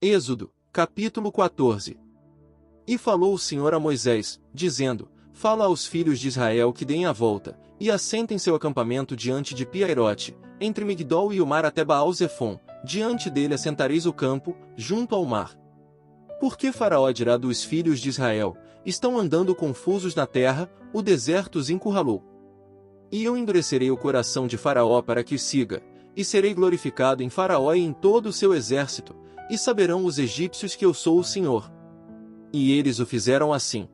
Êxodo, capítulo 14. E falou o Senhor a Moisés, dizendo: Fala aos filhos de Israel que deem a volta, e assentem seu acampamento diante de Piairote, entre Migdol e o mar até Baal-Zefon, diante dele assentareis o campo, junto ao mar. Porque Faraó dirá dos filhos de Israel: Estão andando confusos na terra, o deserto os encurralou. E eu endurecerei o coração de Faraó para que os siga, e serei glorificado em Faraó e em todo o seu exército, e saberão os egípcios que eu sou o Senhor. E eles o fizeram assim.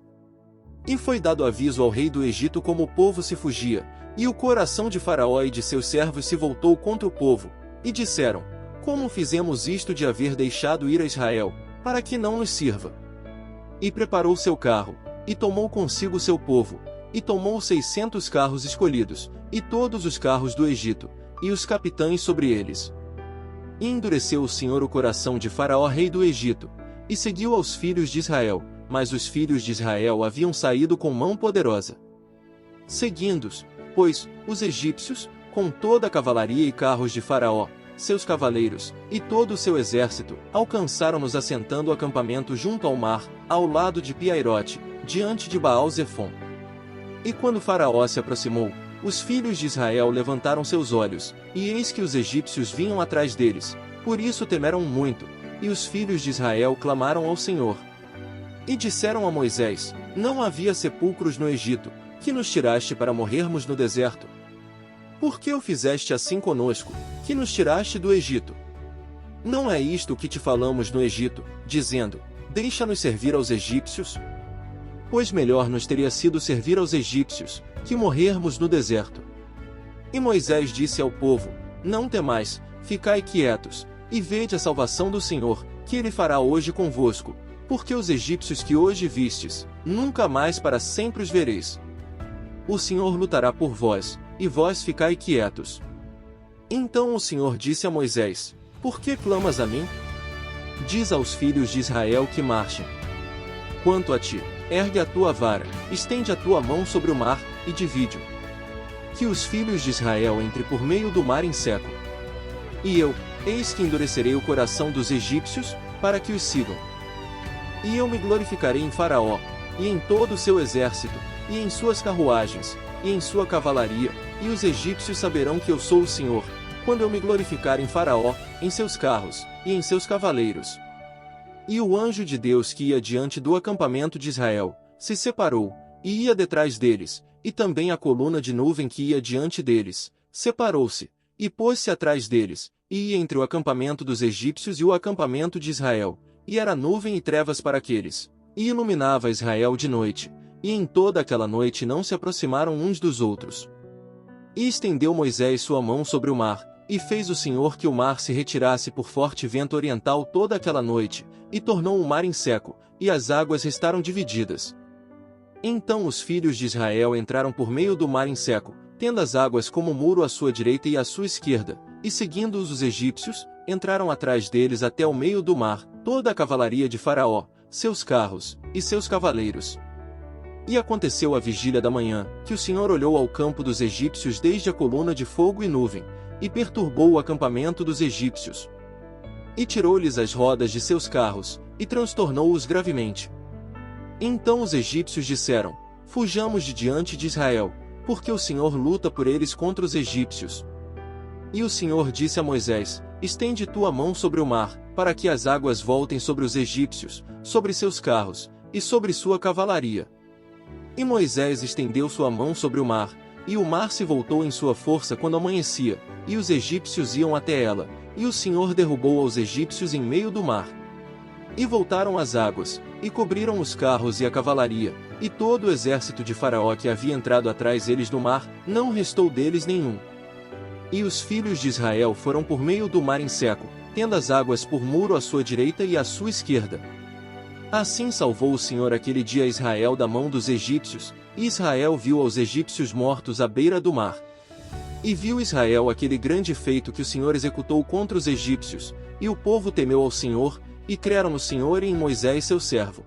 E foi dado aviso ao rei do Egito como o povo se fugia, e o coração de Faraó e de seus servos se voltou contra o povo, e disseram: Como fizemos isto de haver deixado ir a Israel, para que não nos sirva? E preparou seu carro, e tomou consigo seu povo, e tomou 600 carros escolhidos, e todos os carros do Egito, e os capitães sobre eles. E endureceu o Senhor o coração de Faraó rei do Egito, e seguiu aos filhos de Israel, mas os filhos de Israel haviam saído com mão poderosa. Seguindo-os, pois, os egípcios, com toda a cavalaria e carros de Faraó, seus cavaleiros, e todo o seu exército, alcançaram-nos assentando o acampamento junto ao mar, ao lado de Piairote, diante de Baal-Zefon. E quando Faraó se aproximou, os filhos de Israel levantaram seus olhos, e eis que os egípcios vinham atrás deles, por isso temeram muito, e os filhos de Israel clamaram ao Senhor. E disseram a Moisés: Não havia sepulcros no Egito, que nos tiraste para morrermos no deserto? Por que o fizeste assim conosco, que nos tiraste do Egito? Não é isto que te falamos no Egito, dizendo: Deixa-nos servir aos egípcios? Pois melhor nos teria sido servir aos egípcios, que morrermos no deserto. E Moisés disse ao povo: Não temais, ficai quietos, e vede a salvação do Senhor, que ele fará hoje convosco, porque os egípcios que hoje vistes, nunca mais para sempre os vereis. O Senhor lutará por vós, e vós ficai quietos. Então o Senhor disse a Moisés: Por que clamas a mim? Diz aos filhos de Israel que marchem. Quanto a ti, ergue a tua vara, estende a tua mão sobre o mar, e divide-o. Que os filhos de Israel entrem por meio do mar em seco. E eu, eis que endurecerei o coração dos egípcios, para que os sigam. E eu me glorificarei em Faraó, e em todo o seu exército, e em suas carruagens, e em sua cavalaria, e os egípcios saberão que eu sou o Senhor, quando eu me glorificar em Faraó, em seus carros, e em seus cavaleiros. E o anjo de Deus que ia diante do acampamento de Israel, se separou, e ia detrás deles, e também a coluna de nuvem que ia diante deles, separou-se, e pôs-se atrás deles, e ia entre o acampamento dos egípcios e o acampamento de Israel, e era nuvem e trevas para aqueles, e iluminava Israel de noite, e em toda aquela noite não se aproximaram uns dos outros. E estendeu Moisés sua mão sobre o mar, e fez o Senhor que o mar se retirasse por forte vento oriental toda aquela noite, e tornou o mar em seco, e as águas restaram divididas. Então os filhos de Israel entraram por meio do mar em seco, tendo as águas como muro à sua direita e à sua esquerda, e seguindo-os os egípcios, entraram atrás deles até o meio do mar, toda a cavalaria de Faraó, seus carros, e seus cavaleiros. E aconteceu à vigília da manhã, que o Senhor olhou ao campo dos egípcios desde a coluna de fogo e nuvem, e perturbou o acampamento dos egípcios. E tirou-lhes as rodas de seus carros, e transtornou-os gravemente. Então os egípcios disseram: Fujamos de diante de Israel, porque o Senhor luta por eles contra os egípcios. E o Senhor disse a Moisés: Estende tua mão sobre o mar, para que as águas voltem sobre os egípcios, sobre seus carros, e sobre sua cavalaria. E Moisés estendeu sua mão sobre o mar, e o mar se voltou em sua força quando amanhecia, e os egípcios iam até ela, e o Senhor derrubou aos egípcios em meio do mar. E voltaram as águas, e cobriram os carros e a cavalaria, e todo o exército de Faraó que havia entrado atrás eles no mar, não restou deles nenhum. E os filhos de Israel foram por meio do mar em seco, tendo as águas por muro à sua direita e à sua esquerda. Assim salvou o Senhor aquele dia Israel da mão dos egípcios, e Israel viu aos egípcios mortos à beira do mar. E viu Israel aquele grande feito que o Senhor executou contra os egípcios, e o povo temeu ao Senhor, e creram no Senhor e em Moisés seu servo.